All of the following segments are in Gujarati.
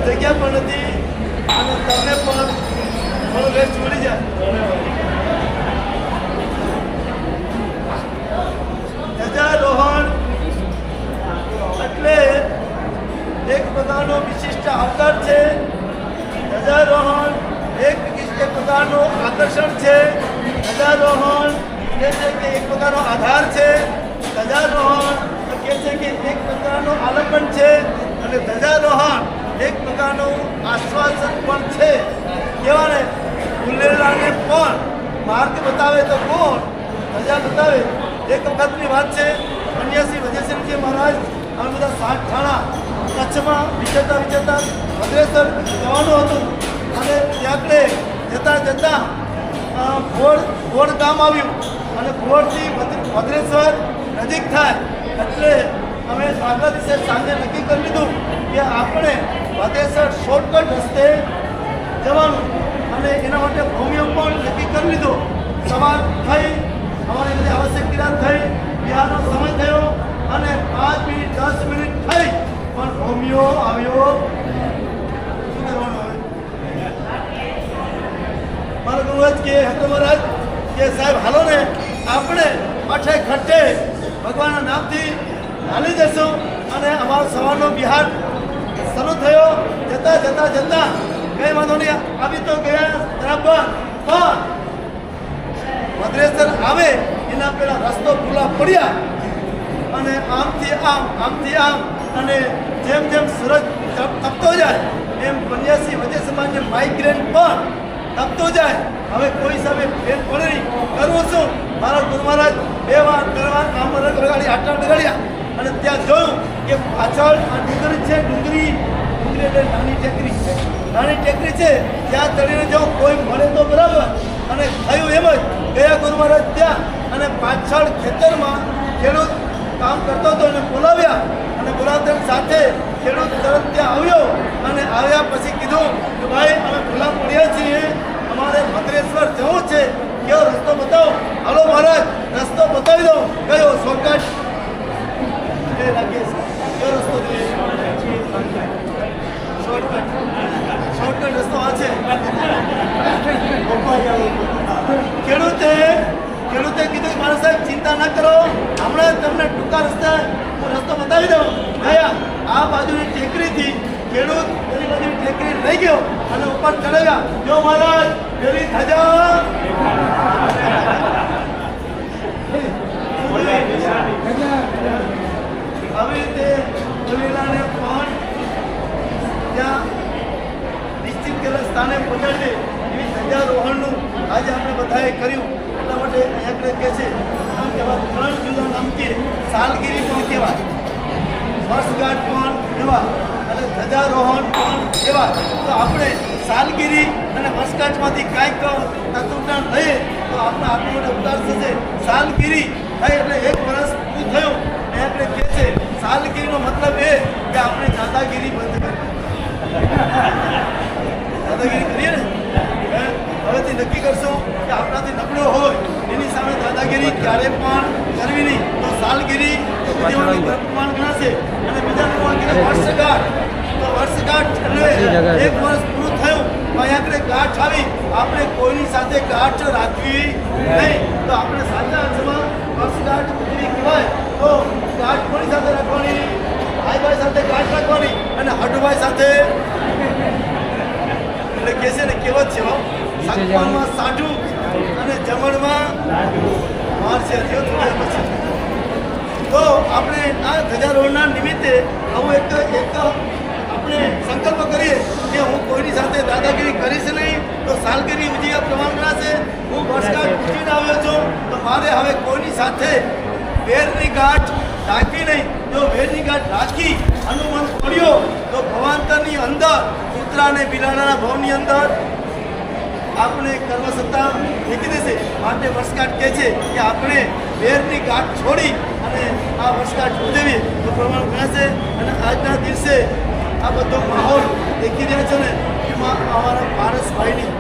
જગ્યા પણ નથી અને તમને પણ થોડો વેસ્ટ મળી જાય. ધ્વજારોહણ એટલે એક પ્રકારનો વિશિષ્ટ આવકાર છે. ધ્વજારોહણ એક પ્રકારનો આકર્ષણ છે. ધ્વજારોહણ કહે છે કે એક પ્રકારનો આધાર છે. ધ્વજારોહણ કહે છે કે એક પ્રકારનો આલંબન છે. અને ધ્વજારોહણ એક પ્રકારનું આશ્વાસન પણ છે. કહેવાને ભૂલેલાને પણ માર્ગ બતાવે તો કોણ ધજા બતાવે. એક વખતની વાત છે. કન્યાશ્રી વજયસિંહજી મહારાજ અમે બધા 60 ઠાણા કચ્છમાં વિચરતા ભદ્રેશ્વર જવાનું હતું. અને ત્યાં જતાં ભોળ ગામ આવ્યું અને ભોળથી ભદ્રેશ્વર નજીક થાય એટલે અમે આગલા દિવસે સાંજે નક્કી કરી લીધું કે આપણે ભદ્રેશ્વર શોર્ટકટ રસ્તે જવાનું. અને એના માટે ભૂમિઓ પણ નક્કી કરી લીધો. સવાર થઈ, અમારી બધી આવશ્યક ક્રિયા થઈ, બિહારનો સમય થયો અને 5 મિનિટ 10 મિનિટ થઈ પણ ભૂમિઓ આવ્યો. શું કરવાનું હવે? મારો ગુરુજ કે મહારાજ કે સાહેબ હાલો ને આપણે પાછે ખટ્ટે ભગવાનના નામથી હાલી જશું. અને અમારો સવારનો બિહાર શરૂ થયો. જતા કઈ વાંધો નહીં, આવી તો ગયા બરાબર. પણ ભદ્રેશ્વર આવે એના પેલા રસ્તો ખુલ્લા પડ્યા અને આમથી આમ અને જેમ સૂરજ તપતો જાય એમ કન્યાશ્રી વજય સમાજને માઇગ્રેન પણ તપતો જાય. હવે કોઈ સામે ફેર પડે નહીં. કરવું શું? મારા ગુરુ મહારાજ 2 વાર આમ લગાડી આટલા લગાડ્યા અને ત્યાં જોયું કે પાછળ આ ડુંગરી છે. ડુંગરી એટલે નાની ટેકરી છે. ત્યાં ચડીને જો કોઈ મળે તો બરાબર. અને થયું એમ જ ગયા ગુરુ મહારાજ ત્યાં અને પાછળ ખેતરમાં ખેડૂત કામ કરતો હતો એને બોલાવ્યા અને બોલાવતા સાથે ખેડૂત તરત ત્યાં આવ્યો અને આવ્યા પછી કીધું કે ભાઈ અમે ભૂલા પડ્યા છીએ, અમારે ભદ્રેશ્વર જવું છે, કેવો રસ્તો બતાવો. હાલો મહારાજ રસ્તો બતાવી દો. કયો? શોર્ટકટ એ રાકેશ કયો રસ્તો જોઈએ? શોર્ટકટ રસ્તો આ છે. ખેડૂતે કીધું મારા સાહેબ ચિંતા ના કરો, હમણાં તમને ટૂંકા રસ્તો બતાવી દઉં. ગયા આ બાજુની ટેકરીથી ખેડૂત પેલી બાજુની ટેકરી લઈ ગયો અને ઉપર ચડાવ્યા. જો મહારાજ પેલી ધજા આવી રીતે બોલેલાને પણ ત્યાં નિશ્ચિત કરેલા સ્થાને પહોંચાડી એવી ધ્વજારોહણનું આજે આપણે બધાએ કર્યું. એટલા માટે અહીંયા કહે છે આમ કહેવાય 3 જુદા નામ કે સાલગીરી પણ કહેવાય, વર્ષગાંઠ પણ કહેવાય અને ધ્વજારોહણ પણ કહેવાય. તો આપણે સાલગીરી અને વર્ષગાંઠમાંથી કાંઈક તત્વજ્ઞાન લઈએ તો આપણા આત્મા માટે ઉદાર થશે. સાલગીરી થાય એટલે 1 વર્ષ પૂરું થયું. આપણે કહે છે સાલગીરીનો મતલબ એ કે આપણે દાદાગીરી બંધ કરીએ. દાદાગીરી કરીએ ને હવેથી નક્કી કરશું કે આપણાથી નબળો હોય એની સામે દાદાગીરી ક્યારે પણ કરવી નહીં. તો સાલગીરી પ્રમાણ ગણાશે. અને બીજા પ્રમાણ વર્ષગાંઠ. તો વર્ષગાંઠ એટલે 1 વર્ષ પૂરું થયું અહીંયા આપણે ગાંઠ આવી. આપણે કોઈની સાથે ગાંઠ રાખવી નહીં. તો આપણે સાચા અર્થમાં વર્ષગાંઠ ઉજવી કહેવાય. તો ગાંઠ કોની સાથે રાખવાની? ભાઈ સાથે ગાંઠ રાખવાની અને હડભાઈ સાથે. એટલે કહે છે ને કહેવત છે સાકવામાં સાઢું અને જમણમાં મારશે. તો આપણે આ ધ્વજારોહણના નિમિત્તે આવું એક આપણે સંકલ્પ કરીએ કે હું કોઈની સાથે દાદાગીરી કરીશ નહીં. તો સાલગીરી ઉજવ્યા પ્રમાણ ગણાશે. હું વર્ષગાંઠ ઉજવીને આવ્યો છું તો મારે હવે કોઈની સાથે વેરની ગાંઠ રાખવી નહીં. જો વેરની ગાંઠ રાખી હનુમાન પડ્યો તો ભવાંતરની અંદર કૂતરા અને બિલાડાના ભવની અંદર આપણે કર્મસત્તા મૂકી દેશે. માટે વર્ષગાંઠ કહે છે કે આપણે વેરની ગાંઠ છોડી અને આ વર્ષગાંઠ ઉજવીએ તો પ્રમાણ ગણાશે. અને આજના દિવસે આ બધો માહોલ દેખી રહ્યા છો ને, એમાં અમારા પારસભાઈની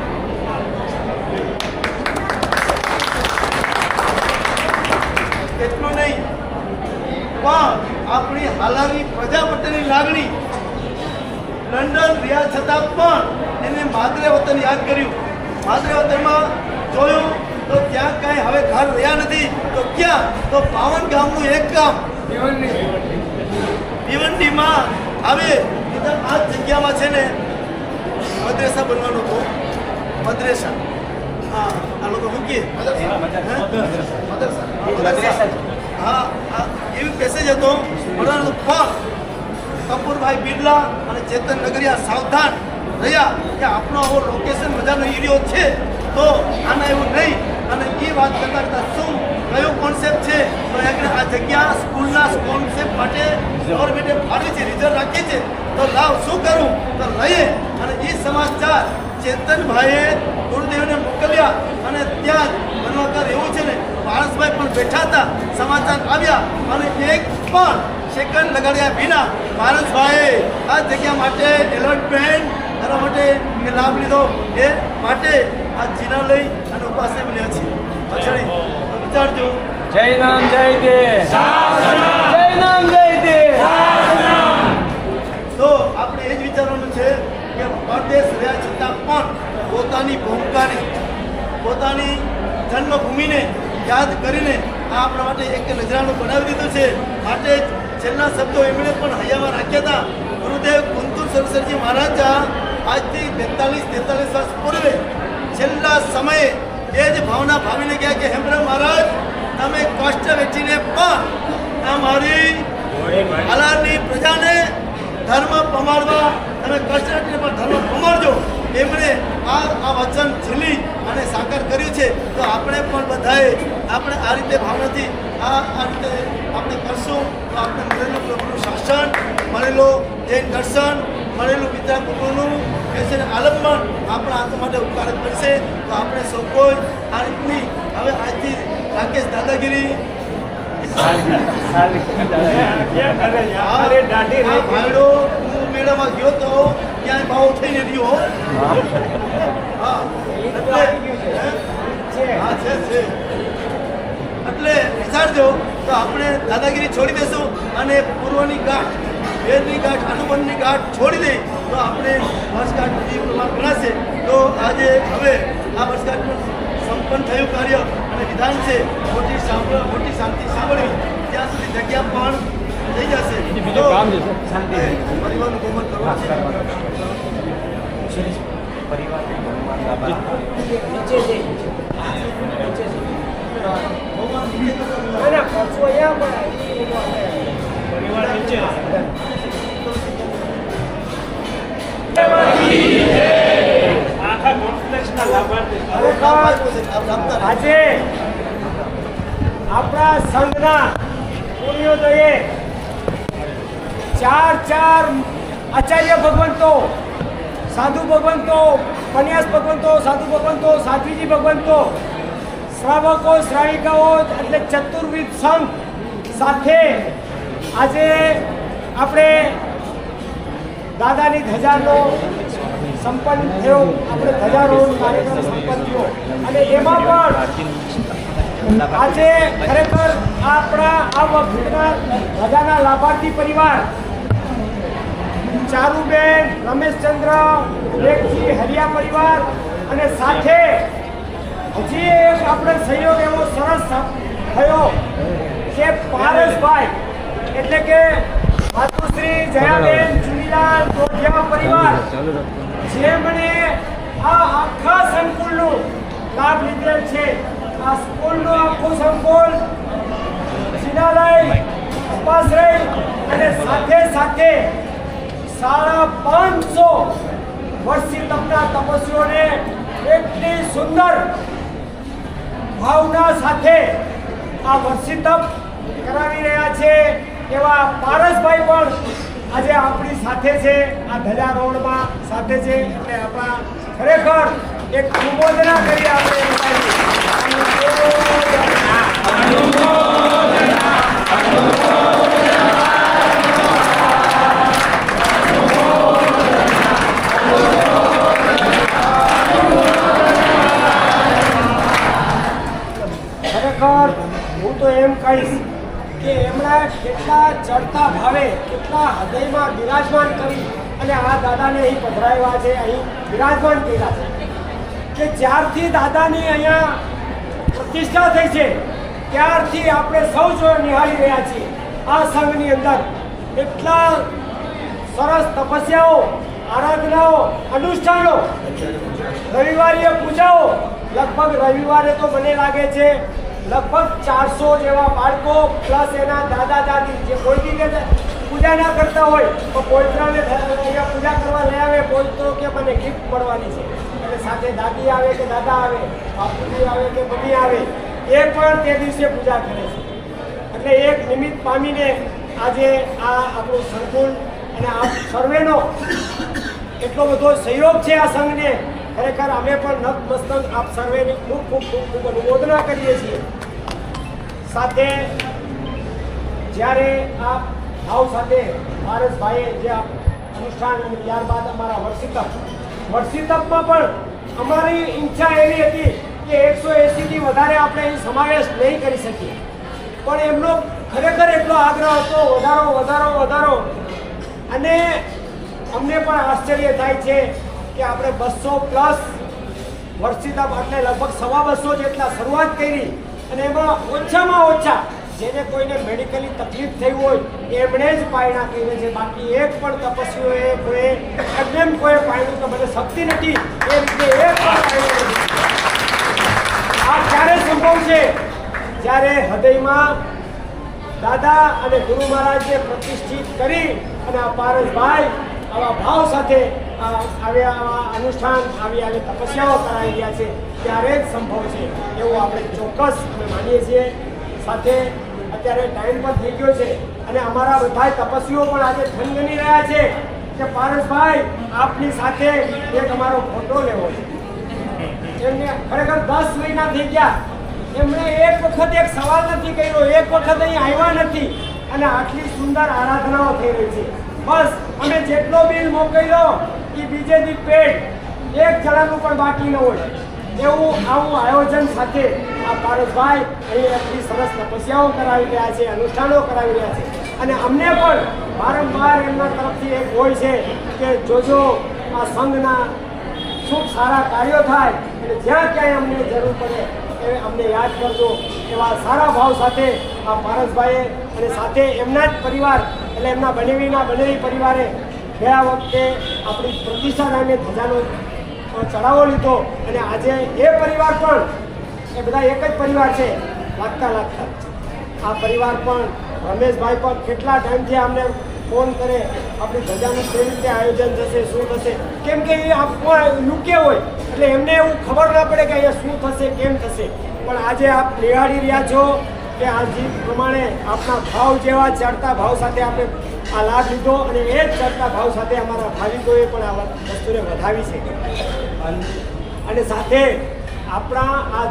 એટલું નહીં પણ આપણી હાલાની પ્રજા પ્રત્યેની લાગણી. લંડન રહ્યા છતાં પણ એને માદરે વતન યાદ કર્યું. માદરે વતનમાં જોયું તો ત્યાં કાંઈ હવે ઘર રહ્યા નથી. તો ક્યાં? તો પાવન ગામનું એક ગામ ભીવંડીમાં આવે. આ જગ્યામાં છે ને મદ્રેસા બનવાનો હતો. મદ્રેસા આ લોકો મૂકીએ હા એવી પેસેજ હતો બનવાનો. પણ કપૂરભાઈ બિરલા અને ચેતન નગરિયા સાવધાન રહ્યા કે આપણો આવો લોકેશન મજાનો એરિયો છે તો આના એવું નહીં. અને એ વાત કરતા કરતા શું કયો કોન્સેપ્ટ છે તો આ જગ્યા સ્કૂલના કોન્સેપ્ટ માટે ગવર્મેન્ટે ફાળવી છે, રિઝર્વ રાખી છે. તો લાવ શું કરું તો લઈએ. અને એ સમાચાર ચેતનભાઈએ ગુરુદેવને મોકલ્યા અને ત્યાં જ બનવાકર એવું છે ને પારસભાઈ પણ બેઠા હતા. સમાચાર આવ્યા અને એક પણ સેકન્ડ લગાડ્યા વિના પારસભાઈએ આ જગ્યા માટે એલોટમેન્ટ કરવા માટે લાભ લીધો. એ માટે આ જીના લઈ અને ઉપાસે મળ્યા છે. અછડી વિચારજો. જય નામ જય દેવ, જય નામ જય દેવ. તો આપણે એ જ વિચારવાનું છે કે પરદેશ રહ્યા છતાં પણ પોતાની ભૂમિકાને પોતાની જન્મભૂમિને યાદ કરીને આ આપણા માટે એક નજરાનું બનાવી દીધું છે. માટે છેલ્લા શબ્દો એમણે પણ હૈયામાં રાખ્યા હતા. ગુરુદેવ કુંતુર સરસરજી મહારાજા આજથી 42-43 વર્ષ પૂર્વે છેલ્લા સમયે એ જ ભાવના ભાવીને ગયા કે હેમરામ મહારાજ તમે કષ્ટ વેઠીને પણ અમારી હાલારની પ્રજાને ધર્મ પમાડવા તમે કષ્ટ વેઠીને પણ ધર્મ પમાડજો. એમણે આ વચન ઝીલી અને સાકાર કર્યું છે. તો આપણે પણ બધાએ આપણે આ રીતે ભાવનાથી આ રીતે આપણે કરશું તો આપણે મળેલું પ્રભુનું શાસન, મળેલો જૈન દર્શન, મળેલું પિતા કુટુંબનું બેસીને આલંબન આપણા હાથ માટે ઉપકારક બનશે. તો આપણે સૌ કોઈ આ રીતની હવે આજથી રાકેશ દાદાગીરી ભાઈડો હું મેળામાં ગયો તો ક્યાંય ભાવ થઈને રહ્યો. હા છે એટલે વિચારજો. તો આપણે દાદાગીરી છોડી દેશું અને પૂર્વની ગાંઠ, વેરની ગાંઠ, અનુબંધની ગાંઠ છોડી દઈ તો આપણે વર્ષગાંઠ પ્રમાણ ગણાશે. તો આજે હવે આ વર્ષગાંઠનું સંપન્ન થયું કાર્ય અને વિધાન છે મોટી શાંતિ સાંભળવી ત્યાં સુધી જગ્યા પણ થઈ જશે. પરિવારનું ગોમત કરવા છે. આજે આપણા સંઘના પુણ્યોદયે 4 આચાર્ય ભગવંતો, સાધુ ભગવંતો, પન્યાસ ભગવંતો, સાધુ ભગવંતો, સાધ્વીજી ભગવંતો, શ્રાવકો, શ્રાવિકાઓ એટલે ચતુર્વિધ સંઘ સાથે આજે આપણે દાદાની ધજાનો સંપન્ન થયો. આપણે ધજારોહણ કાર્યક્રમ સંપન્ન થયો અને એમાં પણ આજે ખરેખર આપણા આ વખતના ધજાના લાભાર્થી પરિવાર ચારુબેન, રમેશચંદ્ર, વિવેકજી, હરિયા પરિવાર અને સાથે હજી એક આપણે સહયોગ એવો સરસ થયો કે પારસભાઈ એટલે કે માતુશ્રી જયાબેન ચુનીલાલ ટોઢિયા પરિવાર જેમણે આ આખા સંકુલનો લાભ લીધેલ છે. આ સ્કૂલનો આખું સંકુલ જિનાલય, ઉપાશ્રય અને સાથે સાથે 550 વર્ષથી તપના તપસ્વીઓને એટલી સુંદર ભાવના સાથે આ વર્ષી તપ કરાવી રહ્યા છે. એવા પારસભાઈ પણ આજે આપણી સાથે છે, આ ધજારોહણમાં સાથે છે. એટલે આપણા ખરેખર એક અનુમોદના કરી આપણે ખરેખર હું તો એમ કહીશ કે એમણે કેટલા ચડતા ભાવે કેટલા હૃદયમાં બિરાજમાન કરી અને આ દાદાને અહીં પધરાવ્યા છે, અહીં બિરાજમાન કર્યા છે કે જ્યારથી દાદાની અહીંયા પ્રતિષ્ઠા થઈ છે ત્યારથી આપણે સૌ જો નિહાળી રહ્યા છીએ આ સંઘની અંદર એટલા સરસ તપસ્યાઓ, આરાધનાઓ, અનુષ્ઠાનો, રવિવારીય પૂજાઓ, લગભગ રવિવારે તો મને લાગે છે લગભગ 400 જેવા બાળકો પ્લસ એના દાદા દાદી જે કોઈ રીતે પૂજા ના કરતા હોય તો પોઈત્રાને અહીંયા પૂજા કરવા લઈ આવે, કોઈ તો કે મને ગિફ્ટ મળવાની છે એટલે સાથે દાદી આવે કે દાદા આવે, બાપુજી આવે કે મમ્મી આવે, એ પણ તે દિવસે પૂજા કરે છે. એટલે એક નિમિત્ત પામીને આજે આ આપણું સંકુલ અને આ સર્વેનો એટલો બધો સહયોગ છે આ સંઘને. ખરેખર અમે પણ નતમસ્તક આપ સર્વેની ખૂબ ખૂબ ખૂબ ખૂબ અનુમોદના કરીએ છીએ. સાથે જ્યારે આ ભાવ સાથે પારસભાઈએ જે અનુષ્ઠાન અને ત્યારબાદ અમારા વર્ષિતપમાં પણ અમારી ઈચ્છા એવી હતી કે 180થી વધારે આપણે અહીં સમાવેશ નહીં કરી શકીએ, પણ એમનો ખરેખર એટલો આગ્રહ હતો વધારો અને અમને પણ આશ્ચર્ય થાય છે કે આપણે 200 પ્લસ વર્ષિતપ એટલે લગભગ 250 જેટલા શરૂઆત કરી અને એમાં ઓછામાં ઓછા જેને કોઈને મેડિકલી તકલીફ થઈ હોય એમણે જ પાયણા કર્યા છે. બાકી એક પણ તપસ્વીઓએ કોઈ એમ કોઈ પાયણું તો મને શક્તિ નથી એ રીતે એક પણ પાયણું નથી. આ ક્યારે સંભવ છે? જ્યારે હૃદયમાં દાદા અને ગુરુ મહારાજને પ્રતિષ્ઠિત કરી અને આ પારસભાઈ આવા ભાવ સાથે આવા અનુષ્ઠાન આવી તપસ્યાઓ કરાવી રહ્યા છે ત્યારે જ સંભવ છે એવું આપણે ચોક્કસ અમે માનીએ છીએ. સાથે અત્યારે ટાઈમ પણ થઈ ગયો છે અને અમારા બધા તપસ્વીઓ પણ આજે થનગની રહ્યા છે કે પારસભાઈ આપની સાથે એક અમારો ફોટો લેવો છે. એમને ખરેખર 10 મહિના થઈ ગયા, એમણે એક વખત એક સવાલ નથી કર્યો, એક વખત અહીં આવ્યા નથી અને આટલી સુંદર આરાધનાઓ થઈ રહી છે. બસ અમે જેટલો બિલ મોકલ્યો એ બીજે દી પેટ એક જણાનું પણ બાકી ન હોય એવું આવું આયોજન સાથે આ પારસભાઈ અહીં એટલી સરસ તપસ્યાઓ કરાવી રહ્યા છે, અનુષ્ઠાનો કરાવી રહ્યા છે અને અમને પણ વારંવાર એમના તરફથી એક હોય છે કે જોજો આ સંઘના ખૂબ સારા કાર્યો થાય અને જ્યાં ક્યાંય અમને જરૂર પડે એ અમને યાદ કરજો એવા સારા ભાવ સાથે આ પારસભાઈએ અને સાથે એમના જ પરિવાર એટલે એમના બનેવી પરિવારે ગયા વખતે આપણી પ્રતિષ્ઠા નામે ધજાનો ચઢાવો લીધો અને આજે એ પરિવાર પણ એ બધા એક જ પરિવાર છે લાગતા આ પરિવાર પણ રમેશભાઈ પણ કેટલા ટાઈમથી અમને ફોન કરે આપણી ધજાનું કેવી રીતે આયોજન થશે, શું થશે, કેમ કે એ લૂકે હોય એટલે એમને એવું ખબર ના પડે કે અહીંયા શું થશે, કેમ થશે. પણ આજે આપ નિહાળી રહ્યા છો કે આ જીત પ્રમાણે આપના ભાવ જેવા ચડતા ભાવ સાથે આપણે આ લાભ લીધો અને એ જ ચડતા ભાવ સાથે અમારા ભાવિકોએ પણ આ વસ્તુને વધાવી છે. અને સાથે આપણા આ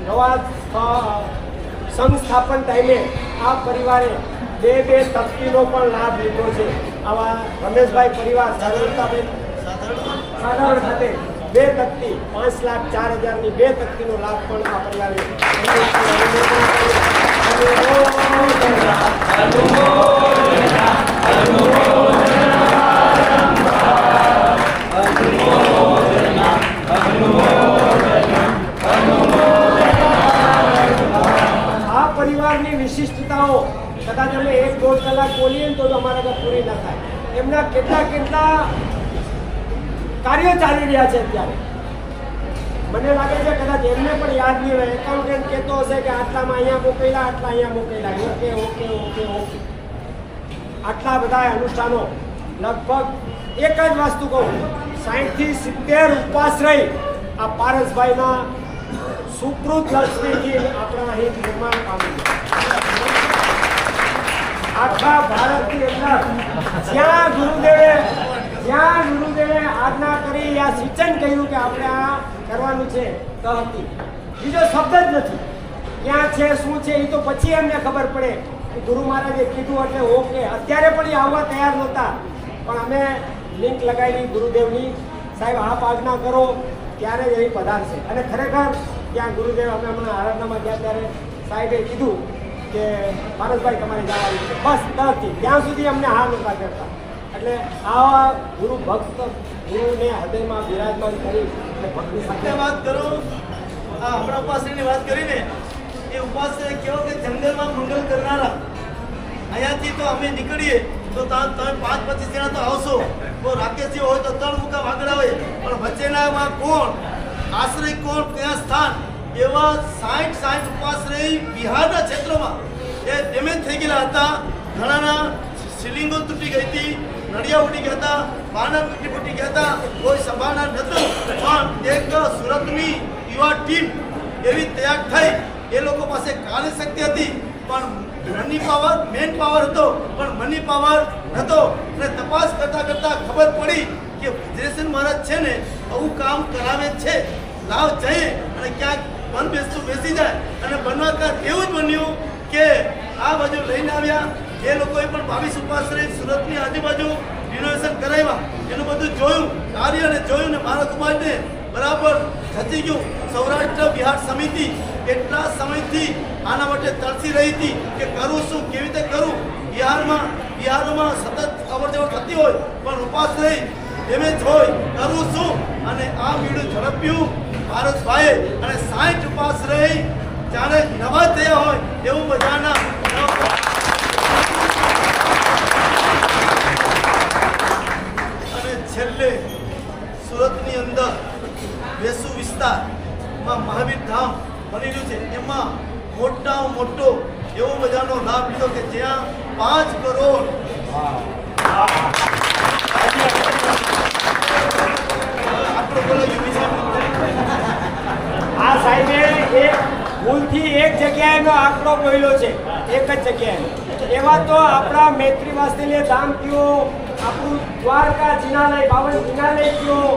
નવા સંઘ સ્થાપન ટાઈમે આ પરિવારે બે તકતીનો પણ લાભ લીધો છે. આવા રમેશભાઈ પરિવાર સાધારણ ખાતે 2 તકતી 5,04,000ની 2 તકતીનો લાભ પણ આ પરિવારે આ પરિવારની વિશિષ્ટતાઓ કદાચ અમે 1-1.5 કલાક બોલીએ તો અમારા ઘર પૂરી ના થાય. એમના કેટલા કાર્યો ચાલી રહ્યા છે અત્યારે. મને લાગે છે કદાચ એમને પણ યાદ નહીં હોય. એકાઉન્ટન્ટ કહેતો હશે કે આટલામાં અહીંયા મોકલ્યા, આટલા અહીંયા મોકલ્યા. ઓકે. આટલા બધા અનુષ્ઠાનો લગભગ એક જ વસ્તુ કહું 60 થી 70 ઉપવાસ રહી આ પારસભાઈના સુકૃત લક્ષ્મીથી આપણા અહીં નિર્માણ પામ્યું. આખા ભારતની અંદર જ્યાં ગુરુદેવે જ્યાં ગુરુદેવે આજ્ઞા કરી આ સૂચન કર્યું કે આપણે આ કરવાનું છે તો હતી બીજો શબ્દ જ નથી. ક્યાં છે શું છે એ તો પછી એમને ખબર પડે કે ગુરુ મહારાજે કીધું એટલે ઓકે. અત્યારે પણ એ આવવા તૈયાર નહોતા, પણ અમે લિંક લગાવી ગુરુદેવની, સાહેબ આપ આજ્ઞા કરો ત્યારે જ એ પધારશે. અને ખરેખર ત્યાં ગુરુદેવ અમે હમણાં આરાધનામાં ગયા ત્યારે સાહેબે કીધું કે પારસભાઈ તમારે જવાનું છે, બસ નથી ત્યાં સુધી અમને હા નહોતા કરતા. એટલે આવા ગુરુ ભક્ત ગુરુને હૃદયમાં બિરાજમાન કરી અને ભક્તિ સાથે વાત કરો. આ આપણા ઉપાસની વાત કરીને એ ઉપાસ કેવો કે જંગલમાં મંગલ કરનારા. અહીંયાથી તો અમે નીકળીએ તો તમે 5-25 જણા તો આવશો, તો રાકેશજી હોય તો 3 મુકા વાગડા હોય, પણ વચ્ચેનામાં કોણ આશ્રય, કોણ ક્યાં સ્થાન, એવા 60 ઉપાશ્રય બિહારના ક્ષેત્રોમાં એ ડેમેજ થઈ ગયેલા હતા. ઘણાના શિલિંગો તૂટી ગઈ હતી, નડિયા ઉડી ગયા હતા, પાના તૂટી ગયા હતા, કોઈ સંભાળનાર નહોતું. પણ એક સુરતની યુવા ટીમ એવી તૈયાર થઈ. એ લોકો પાસે કાર્ય શક્તિ હતી, પણ મની પાવર, મેન પાવર હતો, પણ મની પાવર નહોતો. અને તપાસ કરતા કરતા ખબર પડી કે વજ્રેશન મહારાજ છે ને આવું કામ કરાવે છે, લાવ જઈએ. અને ક્યાંક મન બેસી જાય. અને બનવાકાર એવું જ બન્યું કે આ બાજુ લઈને આવ્યા. એ લોકોએ પણ 22 ઉપાશ્રય સુરતની આજુબાજુ રિનોવેશન કરાવ્યા. એનું બધું જોયું, કાર્યને જોયું, ને મારા કુમારને બરાબર ખસી ગયું. સૌરાષ્ટ્ર બિહાર સમિતિ કેટલા સમયથી આના માટે તરસી રહી હતી કે કરું શું, કેવી રીતે કરું. બિહારમાં સતત અવરજવર થતી હોય, પણ ઉપાશ્રય ડેમેજ હોય, કરું શું. અને આ બીડું ઝડપ્યું પારસભાઈએ. અને 60 ઉપાશ્રય જાણે નવા થયા હોય એવું બધાના. અને છેલ્લે સુરતની અંદર વેસુ વિસ્તારમાં મહાવીર ધામ બનેલું છે. એમાં મોટામાં મોટો એવો બધાનો લાભ લીધો કે જ્યાં 5 કરોડ આપણો બોલાવ્યું. આ સાહેબે એક ભૂલથી એક જગ્યાએનો આંકડો બોલ્યો છે, એક જ જગ્યાએ. એવા તો આપણા મૈત્રી વાસ્તેલે ધામ કયો, આપણું દ્વારકા જિનાલય, 52 જિનાલય કયો,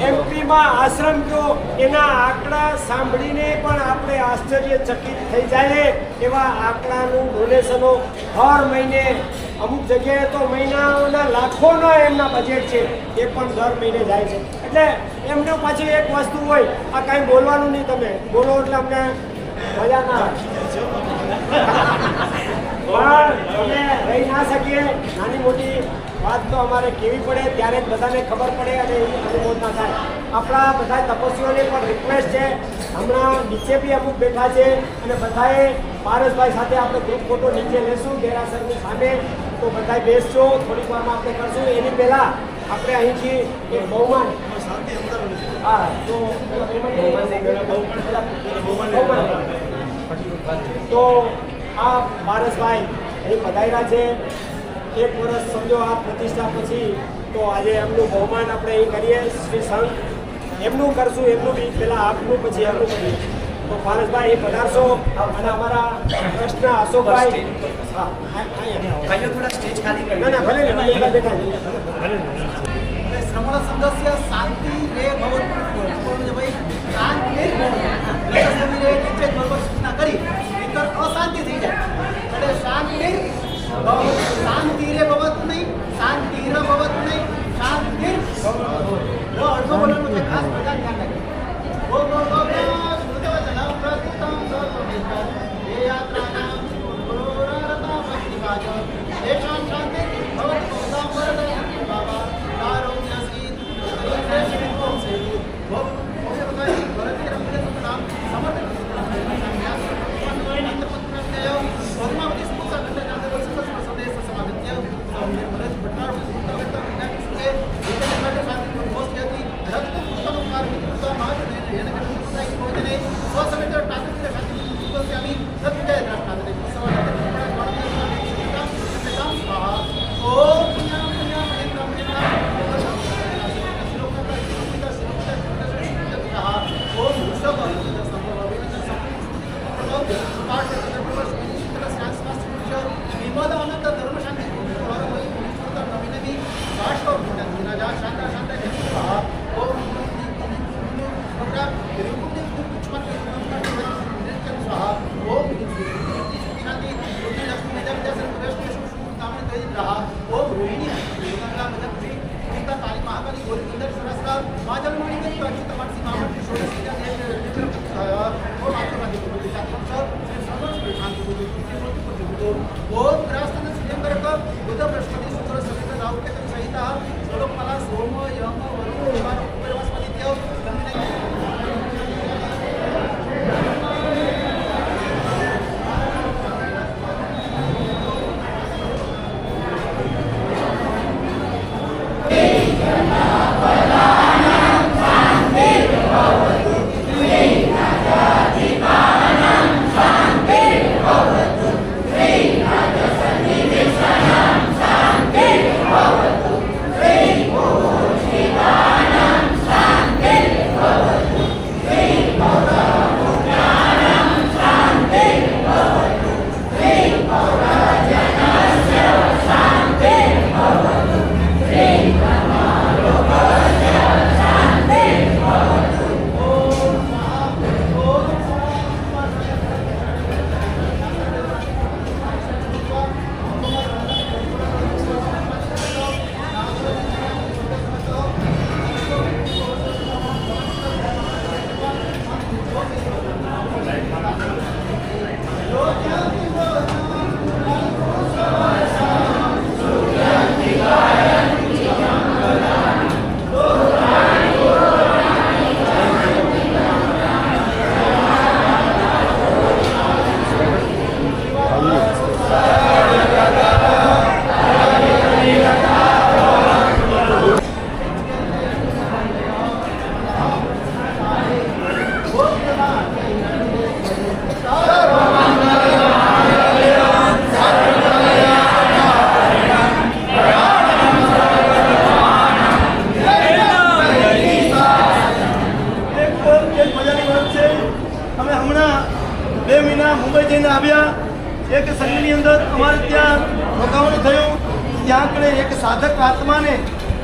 એમપીમાં આશ્રમ કયો, એના આંકડા સાંભળીને પણ આપણે આશ્ચર્યચકિત થઈ જાય એવા આંકડાનું ડોનેશનો હર મહિને, અમુક જગ્યાએ તો મહિનાના લાખોના એમના બજેટ છે, એ પણ દર મહિને જાય છે. એટલે એમને પાછી એક વસ્તુ હોય, આ કાંઈ બોલવાનું નહીં, તમે બોલો એટલે અમને મજા ના આવે. પણ અમે રહી ના શકીએ. નાની મોટી વાત તો અમારે કેવી પડે ત્યારે જ બધાને ખબર પડે અને એવી અનુમોદના થાય. આપણા બધા તપસ્વીઓને પણ રિક્વેસ્ટ છે, હમણાં નીચે બી અમુક બેઠા છે અને બધાએ પારસભાઈ સાથે આપણે ગ્રુપ ફોટો નીચે લેશું દેરાસરની સામે. તો બધા બેસજો, થોડીક વારમાં આપણે કરશું. એની પહેલાં આપણે અહીંથી એક બહુમાન, હા, તો તો આ પારસભાઈ અહીં પધાર્યા છે. 1 વર્ષ સમજો આ પ્રતિષ્ઠા પછી, તો આજે એમનું બહુમાન આપણે અહીં કરીએ. શ્રી સંત એમનું કરશું, એમનું બી પહેલાં આપનું, પછી એમનું કરીએ. તો પારસભાઈ પધારશો. અને અમારા કૃષ્ણ અશોકભાઈ, હા, થોડા સ્ટેજ ખાલી કરી. ના ભલે ને, બેઠા શ્રમણ સંઘસ્ય શાંતિ રે ભવત ભાઈ શાંતિ નીચે બરોબર સૂચના કરી નહીંતર અશાંતિ થઈ જાય. એટલે શાંતિ રે ભવત નહીં, શાંતિ ર ભવત નહીં, શાંતિ અડધો બોલવાનું છે. ખાસ બધા ધ્યાન રાખે. सहस्र माझ्या मुलीने किंवा तमाची मामूली सोडून बहुत ग्रास्तांना सिलेंडर बुध बृहस्पती शुक्र समित राहुकेत सहित सर्व मला सोम यम वरुण वनस्पती देव एक संघની અંદર અમારે ત્યાં રોકાવાનું થયું ત્યાં આગળ એક સાધક આત્માને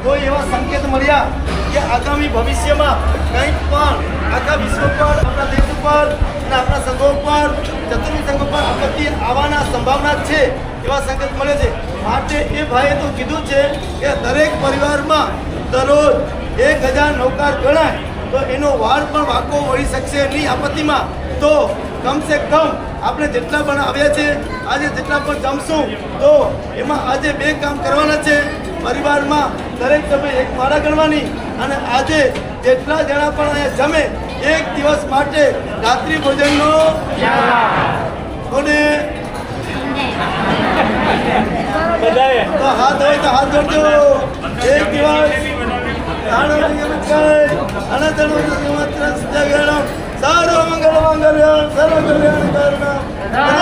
કોઈ એવા સંકેત મળ્યા કે આગામી ભવિષ્યમાં કંઈક પણ આખા વિશ્વ પર આપણા દેશ ઉપર અને આપણા સંઘો પર ચતુર્થી સંઘો પર આપત્તિ આવવાના સંભાવના છે એવા સંકેત મળે છે માટે એ ભાઈએ તો કીધું છે કે દરેક પરિવારમાં દરરોજ 1000 નૌકાર ગણાય તો એનો વાર પણ વાંકો વળી શકશે નહીં આપત્તિમાં તો કમ સે કમ આપણે જેટલા પણ આવ્યા છે આજે જેટલા પણ જમશું તો એમાં આજે 2 કામ કરવાના છે પરિવારમાં દરેક સભ્ય એક માળા ગણવાની અને આજે જેટલા જણા પણ અહીંયા જમે એક દિવસ માટે રાત્રિ ભોજનનો કોને તો હાથ હોય તો હાથ જોડજો એક દિવસ સર્વ મંગલ મંગલ્ય સર્વ કલ્યાણ